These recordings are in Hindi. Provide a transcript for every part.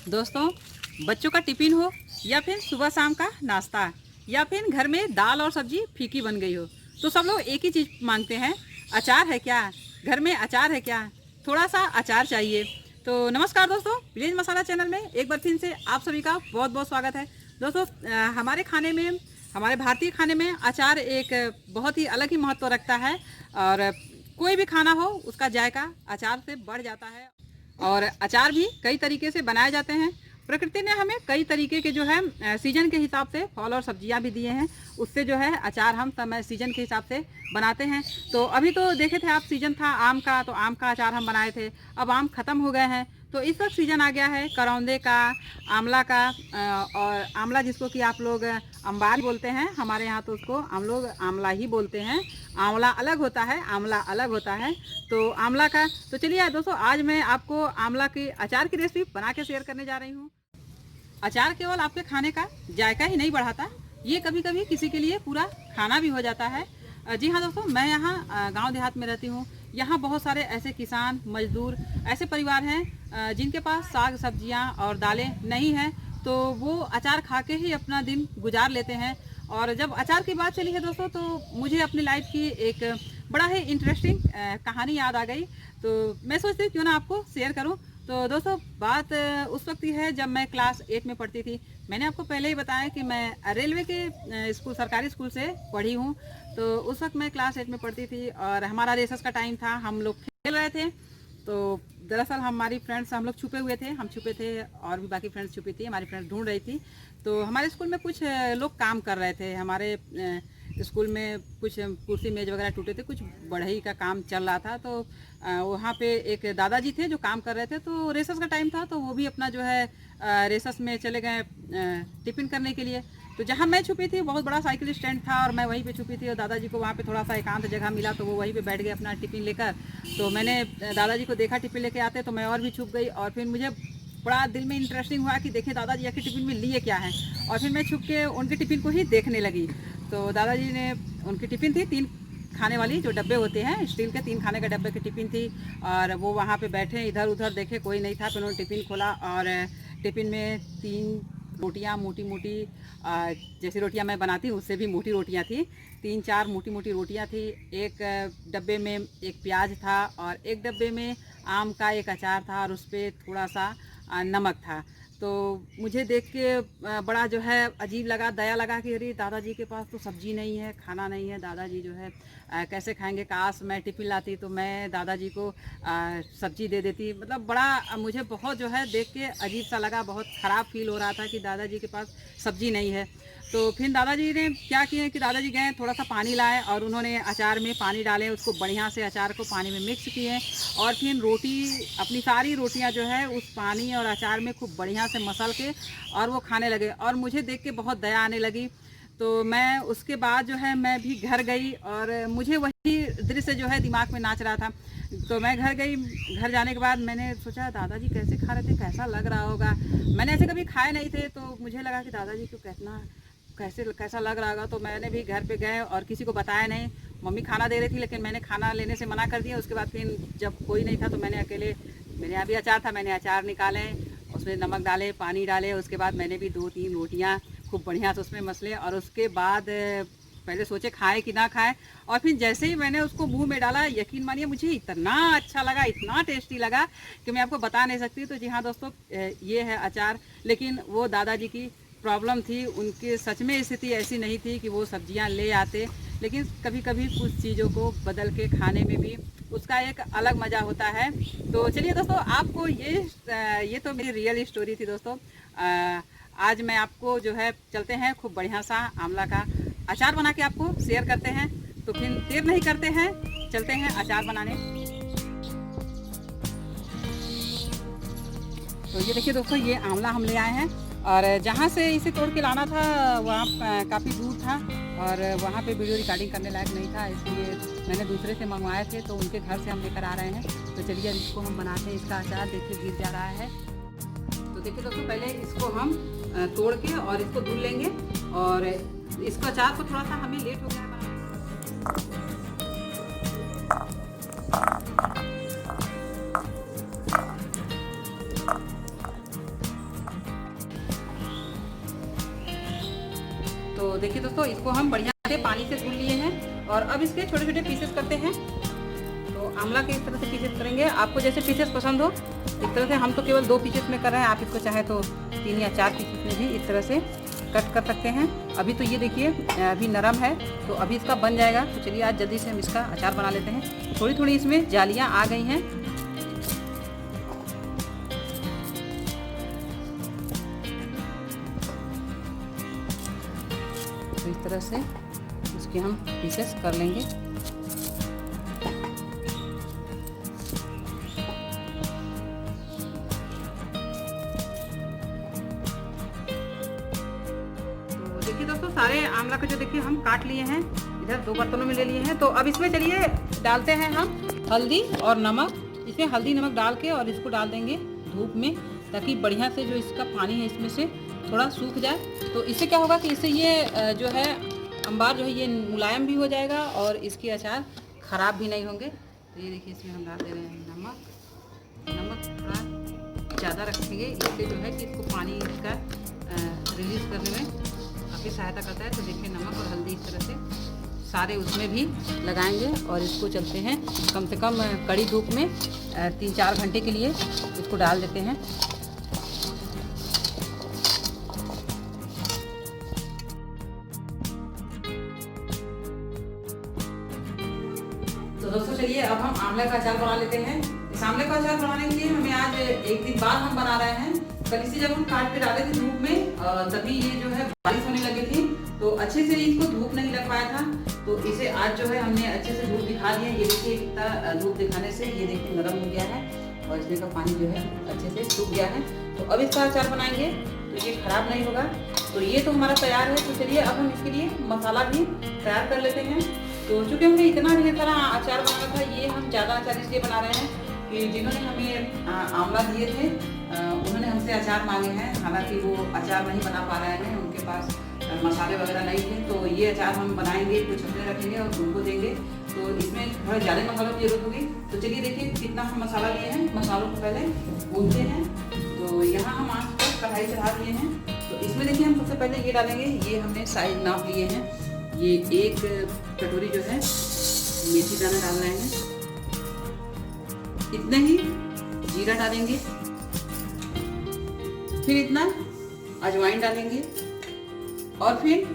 दोस्तों, बच्चों का टिफिन हो या फिर सुबह शाम का नाश्ता या फिर घर में दाल और सब्जी फीकी बन गई हो तो सब लोग एक ही चीज़ मांगते हैं, अचार है क्या, घर में अचार है क्या, थोड़ा सा अचार चाहिए। तो नमस्कार दोस्तों, विलेज मसाला चैनल में एक बार फिर से आप सभी का बहुत बहुत स्वागत है। दोस्तों, हमारे खाने में, हमारे भारतीय खाने में अचार एक बहुत ही अलग ही महत्व रखता है और कोई भी खाना हो उसका जायका अचार से बढ़ जाता है। और अचार भी कई तरीके से बनाए जाते हैं। प्रकृति ने हमें कई तरीके के जो है सीजन के हिसाब से फल और सब्जियां भी दिए हैं, उससे जो है अचार हम समय सीजन के हिसाब से बनाते हैं। तो अभी तो देखे थे आप, सीजन था आम का, तो आम का अचार हम बनाए थे। अब आम ख़त्म हो गए हैं तो इस वक्त सीजन आ गया है करौंदे का, आंवला का। और आंवला जिसको कि आप लोग अम्बार बोलते हैं, हमारे यहाँ तो उसको हम लोग आंवला ही बोलते हैं। आंवला अलग होता है, आंवला अलग होता है। तो आंवला का, तो चलिए दोस्तों, आज मैं आपको आंवला की अचार की रेसिपी बना के शेयर करने जा रही हूँ। अचार केवल आपके खाने का जायका ही नहीं बढ़ाता, ये कभी कभी किसी के लिए पूरा खाना भी हो जाता है। जी हाँ दोस्तों, मैं यहाँ गांव देहात में रहती हूँ। यहाँ बहुत सारे ऐसे किसान मजदूर, ऐसे परिवार हैं जिनके पास साग सब्जियाँ और दालें नहीं हैं, तो वो अचार खा के ही अपना दिन गुजार लेते हैं। और जब अचार की बात चली है दोस्तों, तो मुझे अपनी लाइफ की एक बड़ा ही इंटरेस्टिंग कहानी याद आ गई, तो मैं सोचती हूँ क्यों ना आपको शेयर करूँ। तो दोस्तों, बात उस वक्त की है जब मैं क्लास 8 में पढ़ती थी। मैंने आपको पहले ही बताया कि मैं रेलवे के स्कूल, सरकारी स्कूल से पढ़ी हूँ। तो उस वक्त मैं क्लास 8 में पढ़ती थी और हमारा रेसेस का टाइम था, हम लोग खेल रहे थे। तो दरअसल हमारी फ्रेंड्स, हम लोग छुपे हुए थे, हम छुपे थे और भी बाकी फ्रेंड्स छुपी थी, हमारी फ्रेंड्स ढूंढ रही थी। तो हमारे स्कूल में कुछ लोग काम कर रहे थे, हमारे स्कूल में कुछ कुर्सी मेज वगैरह टूटे थे, कुछ बढ़ई का काम चल रहा था। तो वहाँ पे एक दादाजी थे जो काम कर रहे थे। तो रेसेस का टाइम था, तो वो भी अपना जो है रेसेस में चले गए टिफ़िन करने के लिए। तो जहाँ मैं छुपी थी, बहुत बड़ा साइकिल स्टैंड था और मैं वहीं पे छुपी थी, और दादाजी को वहाँ पे थोड़ा सा एकांत जगह मिला तो वो वहीं पे बैठ गए अपना टिफ़िन लेकर। तो मैंने दादाजी को देखा टिफ़िन लेके आते, तो मैं और भी छुप गई। और फिर मुझे बड़ा दिल में इंटरेस्टिंग हुआ कि देखें दादाजी आके टिफ़िन में लिए क्या है। और फिर मैं छुप के उनके टिफ़िन को ही देखने लगी। तो दादाजी ने, उनकी टिफ़िन थी 3 खाने वाली जो डब्बे होते हैं, स्टील के 3 खाने के डब्बे की टिफ़िन थी। और वो वहाँ पे बैठे, इधर उधर देखे, कोई नहीं था। फिर उन्होंने टिफ़िन खोला और टिफ़िन में 3 रोटियाँ, मोटी मोटी, जैसी रोटियाँ मैं बनाती हूँ उससे भी मोटी रोटियाँ थी। 3-4 मोटी मोटी रोटियाँ थी। एक डब्बे में एक प्याज था और एक डब्बे में आम का एक अचार था और उस पर थोड़ा सा नमक था। तो मुझे देख के बड़ा जो है अजीब लगा, दया लगा कि अरे दादाजी के पास तो सब्जी नहीं है, खाना नहीं है, दादाजी जो है कैसे खाएंगे। काश मैं टिफ़िन लाती तो मैं दादाजी को सब्जी दे देती। मतलब बड़ा मुझे बहुत जो है देख के अजीब सा लगा, बहुत ख़राब फील हो रहा था कि दादाजी के पास सब्जी नहीं है। तो फिर दादाजी ने क्या किए कि दादाजी गए, थोड़ा सा पानी लाए और उन्होंने अचार में पानी डाले, उसको बढ़िया से अचार को पानी में मिक्स किए। और फिर रोटी, अपनी सारी रोटियां जो है उस पानी और अचार में खूब बढ़िया से मसल के और वो खाने लगे। और मुझे देख के बहुत दया आने लगी। तो मैं उसके बाद जो है मैं भी घर गई और मुझे वही दृश्य जो है दिमाग में नाच रहा था। तो मैं घर गई, घर जाने के बाद मैंने सोचा दादाजी कैसे खा रहे थे, कैसा लग रहा होगा। मैंने ऐसे कभी खाए नहीं थे, तो मुझे लगा कि दादाजी को कैसा लग रहा होगा। तो मैंने भी घर पे गए और किसी को बताया नहीं। मम्मी खाना दे रही थी लेकिन मैंने खाना लेने से मना कर दिया। उसके बाद फिर जब कोई नहीं था तो मैंने अकेले, मेरे यहाँ भी अचार था, मैंने अचार निकाले, उसमें नमक डाले, पानी डाले। उसके बाद मैंने भी 2-3 रोटियाँ खूब बढ़िया से उसमें मसले। और उसके बाद पहले सोचे खाए कि ना खाए, और फिर जैसे ही मैंने उसको मुंह में डाला, यकीन मानिए मुझे इतना अच्छा लगा, इतना टेस्टी लगा कि मैं आपको बता नहीं सकती। तो जी हाँ दोस्तों, ये है अचार। लेकिन वो दादाजी की प्रॉब्लम थी, उनकी सच में स्थिति ऐसी नहीं थी कि वो सब्जियां ले आते। लेकिन कभी कभी कुछ चीज़ों को बदल के खाने में भी उसका एक अलग मज़ा होता है। तो चलिए दोस्तों, आपको ये तो मेरी रियल स्टोरी थी दोस्तों। आज मैं आपको जो है चलते हैं, खूब बढ़िया सा आंवला का अचार बना के आपको शेयर करते हैं। तो फिर देर नहीं करते हैं, चलते हैं अचार बनाने। तो ये देखिए दोस्तों, ये आंवला हम ले आए हैं और जहाँ से इसे तोड़ के लाना था वहाँ काफ़ी दूर था और वहाँ पे वीडियो रिकॉर्डिंग करने लायक नहीं था, इसलिए मैंने दूसरे से मंगवाए थे। तो उनके घर से हम लेकर आ रहे हैं। तो चलिए इसको हम बनाते हैं। इसका अचार देखिए गिर जा रहा है। तो देखिए दोस्तों, पहले इसको हम तोड़ के और इसको धुल लेंगे। और इसको अचार को थोड़ा सा हमें लेट हो गया है बनाने। तो देखिए दोस्तों, इसको हम बढ़िया से पानी से धुल लिए हैं और अब इसके छोटे छोटे पीसेस करते हैं। तो आंवला के इस तरह से पीसेस करेंगे, आपको जैसे पीसेस पसंद हो इस तरह से। हम तो केवल 2 पीसेस में कर रहे हैं, आप इसको चाहे तो 3 या 4 पीसेस में भी इस तरह से कट कर सकते हैं। अभी तो ये देखिए अभी नरम है, तो अभी इसका बन जाएगा। तो चलिए आज जल्दी से हम इसका अचार बना लेते हैं। थोड़ी थोड़ी इसमें जालियाँ आ गई हैं। तो इस तरह से इसके हम पीसेस कर लेंगे। तो देखिए दोस्तों, सारे आंवला को जो देखिए हम काट लिए हैं, इधर 2 बर्तनों में ले लिए हैं। तो अब इसमें चलिए डालते हैं हम हल्दी और नमक। इसमें हल्दी नमक डाल के और इसको डाल देंगे धूप में, ताकि बढ़िया से जो इसका पानी है इसमें से थोड़ा सूख जाए। तो इससे क्या होगा कि इससे ये जो है अम्बार जो है ये मुलायम भी हो जाएगा और इसके अचार ख़राब भी नहीं होंगे। तो ये देखिए इसमें हम डाल दे रहे हैं नमक थोड़ा ज़्यादा रखेंगे, इससे जो है कि इसको पानी इसका रिलीज़ करने में काफ़ी सहायता करता है। तो देखिए नमक और हल्दी इस तरह से सारे उसमें भी लगाएंगे और इसको चलते हैं कम से कम कड़ी धूप में 3-4 घंटे के लिए इसको डाल देते हैं। तो दोस्तों चलिए अब हम आंवले का अचार बना लेते हैं। इस आंवले का अचार बनाने के लिए हमें आज 1 दिन बाद हम बना रहे हैं। कल इसे जब हम काट के डाले थे धूप में, तभी ये जो है बारिश होने लगी थी, तो अच्छे से इसको धूप नहीं लग पाया था। तो इसे आज जो है हमने अच्छे से धूप दिखा दिया। ये देखिए कितना धूप दिखाने से ये देखिए नरम हो गया है और इसमें का पानी जो है अच्छे से सूख गया है। तो अब इसका अचार बनाएंगे तो ये खराब नहीं होगा। तो ये तो हमारा तैयार है। तो चलिए अब हम इसके लिए मसाला भी तैयार कर लेते हैं। तो चूँकि हमने इतना ढेर सारा अचार बनाना था, ये हम ज़्यादा अचार इसलिए बना रहे हैं कि जिन्होंने हमें आंवला दिए थे उन्होंने हमसे अचार मांगे हैं। हालांकि वो अचार नहीं बना पा रहे हैं, उनके पास मसाले वगैरह नहीं थे। तो ये अचार हम बनाएंगे, कुछ अपने रखेंगे और उनको देंगे। तो इसमें थोड़ा ज़्यादा मसालों की जरूरत होगी। तो चलिए देखिए कितना हम मसाला लिए हैं। मसालों को पहले भूनते हैं। तो यहाँ हम आँच पर कढ़ाई चढ़ा दिए हैं। तो इसमें देखिए हम सबसे पहले ये डालेंगे, ये हमने साइज नाप लिए हैं। ये 1 कटोरी जो है मेथी दाना डाल रहे हैं, इतने ही जीरा डालेंगे, फिर इतना अजवाइन डालेंगे और फिर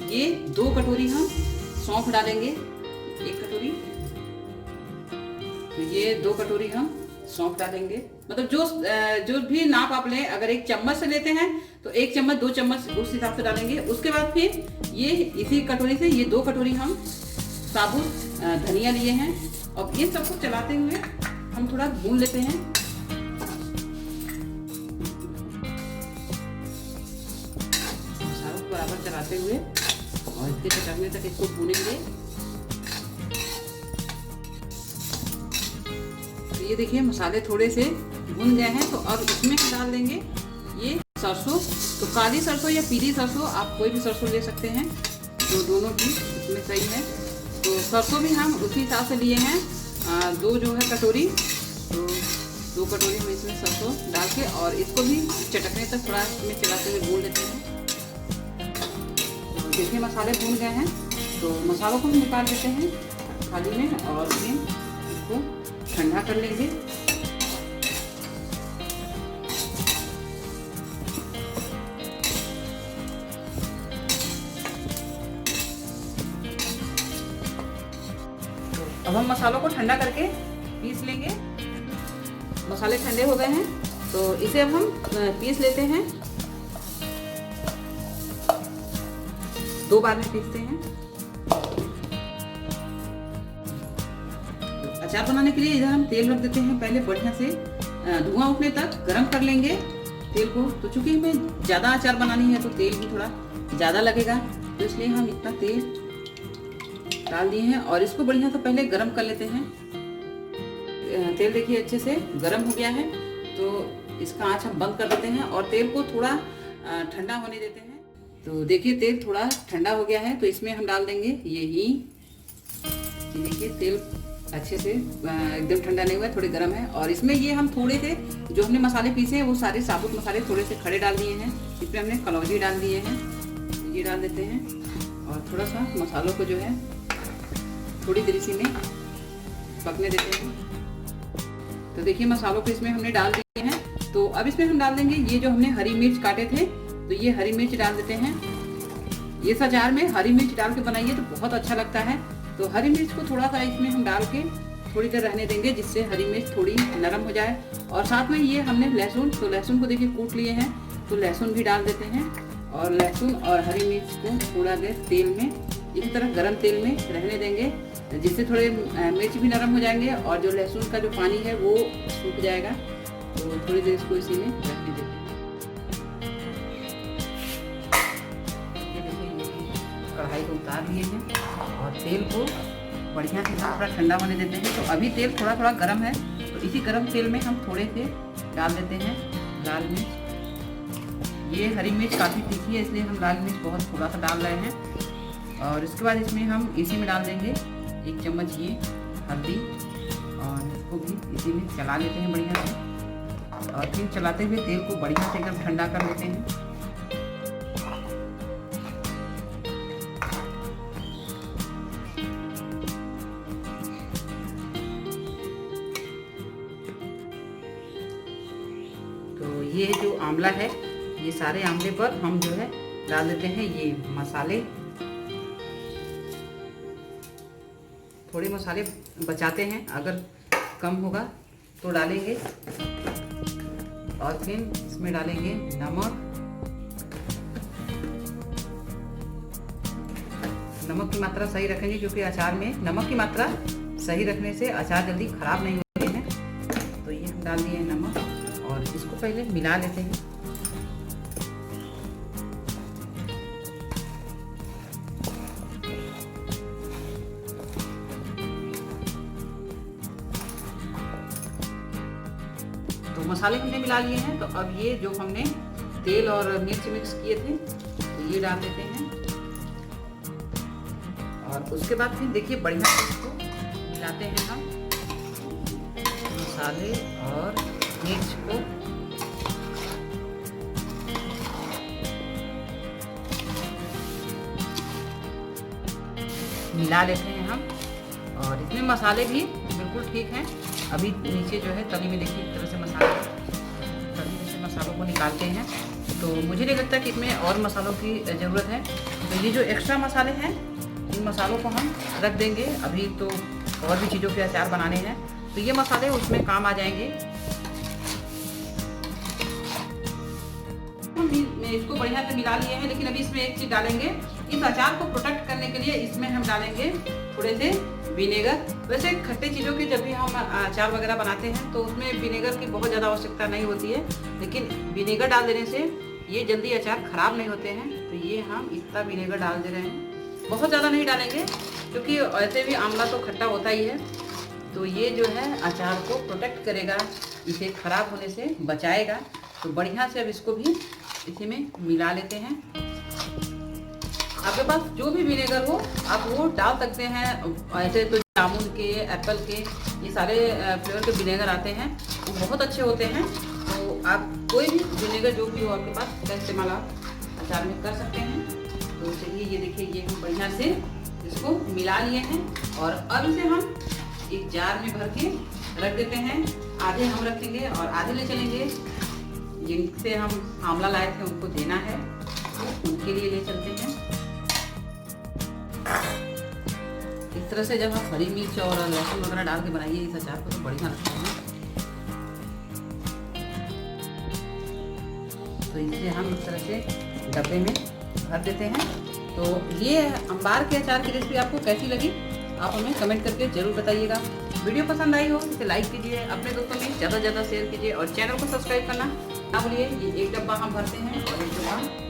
ये 2 कटोरी हम सौंफ डालेंगे। 1 कटोरी, तो ये 2 कटोरी हम सौंफ डालेंगे। मतलब जो भी नाप आप लें, अगर 1 चम्मच से लेते हैं तो 1 चम्मच 2 चम्मच उस हिसाब से डालेंगे। उसके बाद फिर ये इसी कटोरी से ये 2 कटोरी हम साबुत धनिया लिए हैं। और ये सबको चलाते हुए हम थोड़ा भून लेते हैं। साबुत बराबर चलाते हुए और इसके चटकने तक इसको भूनेंगे। ये देखिए मसाले थोड़े से भुन गए हैं। तो अब इसमें हम डाल देंगे ये सरसों। तो काली सरसों या पीली सरसों, आप कोई भी सरसों ले सकते हैं, तो दोनों भी इसमें सही है। तो सरसों भी हम उसी हिसाब से लिए हैं, 2 जो है कटोरी। तो 2 कटोरी हम इसमें सरसों डाल के और इसको भी चटकने तक थोड़ा इसमें चलाते हुए भून लेते हैं। तो देखिए मसाले भून गए हैं। तो मसालों को हम निकाल देते हैं थाली में और फिर इसको ठंडा कर लेंगे। तो अब हम मसालों को ठंडा करके पीस लेंगे। मसाले ठंडे हो गए हैं, तो इसे अब हम पीस लेते हैं। 2 बार में पीसते हैं। अचार बनाने के लिए इधर हम तेल रख देते हैं। पहले बढ़िया से धुआं उठने तक गरम कर लेंगे तेल को। तो चूंकि हमें ज़्यादा अचार बनानी है तो तेल भी थोड़ा ज़्यादा लगेगा, तो इसलिए हम इतना तेल डाल दिए हैं और इसको बढ़िया से पहले गरम कर लेते हैं। तेल देखिए अच्छे से गरम हो गया है, तो इसका आँच हम बंद कर देते हैं और तेल को थोड़ा ठंडा होने देते हैं। तो देखिए तेल थोड़ा ठंडा हो गया है, तो इसमें हम डाल देंगे ये हींग। देखिए तेल अच्छे से एकदम ठंडा नहीं हुआ है, थोड़े गर्म है। और इसमें ये हम थोड़े से जो हमने मसाले पीसे हैं वो सारे साबुत मसाले थोड़े से खड़े डाल दिए हैं। इसमें हमने कलौंजी डाल दिए हैं, ये डाल देते हैं। और थोड़ा सा मसालों को जो है थोड़ी देर इसी में पकने देते हैं। तो देखिए मसालों को इसमें हमने डाल दिए हैं। तो अब इसमें हम डाल देंगे ये जो हमने हरी मिर्च काटे थे, तो ये हरी मिर्च डाल देते हैं। ये अचार में हरी मिर्च डाल के बनाइए तो बहुत अच्छा लगता है। तो हरी मिर्च को थोड़ा सा इसमें हम डाल के थोड़ी देर रहने देंगे, जिससे हरी मिर्च थोड़ी नरम हो जाए। और साथ में ये हमने लहसुन, तो लहसुन को देखिए कूट लिए हैं, तो लहसुन भी डाल देते हैं। और लहसुन और हरी मिर्च को थोड़ा देर तेल में इसी तरह गरम तेल में रहने देंगे, जिससे थोड़े मिर्च भी नरम हो जाएंगे और जो लहसुन का जो पानी है वो सूख जाएगा। तो थोड़ी देर इसको इसी में रखने देंगे। कढ़ाई को उतार लिए हैं और तेल को बढ़िया से थोड़ा ठंडा होने देते हैं। तो अभी तेल थोड़ा थोड़ा गर्म है, तो इसी गर्म तेल में हम थोड़े से डाल देते हैं लाल मिर्च। ये हरी मिर्च काफ़ी तीखी है, इसलिए हम लाल मिर्च बहुत थोड़ा सा डाल रहे हैं। और इसके बाद इसमें हम इसी में डाल देंगे 1 चम्मच ये हल्दी, और इसको भी इसी में चला लेते हैं बढ़िया से। और फिर चलाते हुए तेल को बढ़िया से एकदम ठंडा कर लेते हैं। तो ये जो आंवला है, ये सारे आंवले पर हम जो है डाल देते हैं ये मसाले। थोड़े मसाले बचाते हैं, अगर कम होगा तो डालेंगे। और फिर इसमें डालेंगे नमक। नमक की मात्रा सही रखेंगे, क्योंकि अचार में नमक की मात्रा सही रखने से अचार जल्दी खराब नहीं होते हैं। तो ये हम डाल दिए नमक और इसको पहले मिला लेते हैं। तो मसाले हमने मिला लिए हैं। तो अब ये जो हमने तेल और मिर्च मिक्स किए थे, तो ये डाल देते हैं। और उसके बाद फिर देखिए बढ़िया से इसको मिलाते हैं हम, मसाले और मिर्च को। मिला लेते हैं हम। और इसमें मसाले भी बिल्कुल ठीक हैं। अभी नीचे जो है तली में देखिए इस तरह से तली में से मसालों को निकालते हैं। तो मुझे नहीं लगता कि इसमें और मसालों की ज़रूरत है। तो ये जो एक्स्ट्रा मसाले हैं, इन मसालों को हम रख देंगे। अभी तो और भी चीज़ों के अचार बनाने हैं, तो ये मसाले उसमें काम आ जाएंगे। इसको बढ़िया से मिला लिए हैं, लेकिन अभी इसमें एक चीज़ डालेंगे। इस अचार को प्रोटेक्ट करने के लिए इसमें हम डालेंगे थोड़े से विनेगर। वैसे खट्टे चीज़ों के जब भी हम अचार वगैरह बनाते हैं तो उसमें विनेगर की बहुत ज़्यादा आवश्यकता नहीं होती है, लेकिन विनेगर डाल देने से ये जल्दी अचार ख़राब नहीं होते हैं। तो ये हम इतना विनेगर डाल दे रहे हैं, बहुत ज़्यादा नहीं डालेंगे, क्योंकि ऐसे भी आंवला तो खट्टा होता ही है। तो ये जो है अचार को प्रोटेक्ट करेगा, इसे ख़राब होने से बचाएगा। तो बढ़िया से अब इसको भी इसी में मिला लेते हैं। आपके पास जो भी विनेगर हो आप वो डाल सकते हैं। ऐसे तो जामुन के, एप्पल के, ये सारे फ्लेवर के विनेगर आते हैं, वो बहुत अच्छे होते हैं। तो आप कोई भी विनेगर जो भी हो आपके पास, उसका इस्तेमाल आप अचार में कर सकते हैं। तो चलिए ये देखिए, ये हम बढ़िया से इसको मिला लिए हैं। और अब इसे हम एक जार में भर के रख देते हैं। आधे हम रखेंगे और आधे ले चलेंगे, जिनसे हम आंवला लाए थे उनको देना है, तो उनके लिए ले चलते हैं। इस तरह से जब आप हरी मिर्च और लहसुन वगैरह डाल के बनाइए इस अचार को, तो बढ़िया लगता है। तो इसे हम इस तरह से डब्बे में भर देते हैं। तो ये अंबार के अचार की रेसिपी आपको कैसी लगी, आप हमें कमेंट करके जरूर बताइएगा। वीडियो पसंद आई हो इसे लाइक कीजिए, अपने दोस्तों में ज़्यादा से ज़्यादा शेयर कीजिए और चैनल को सब्सक्राइब करना ना भूलिए। ये एक डब्बा हम भरते हैं और एक डब्बा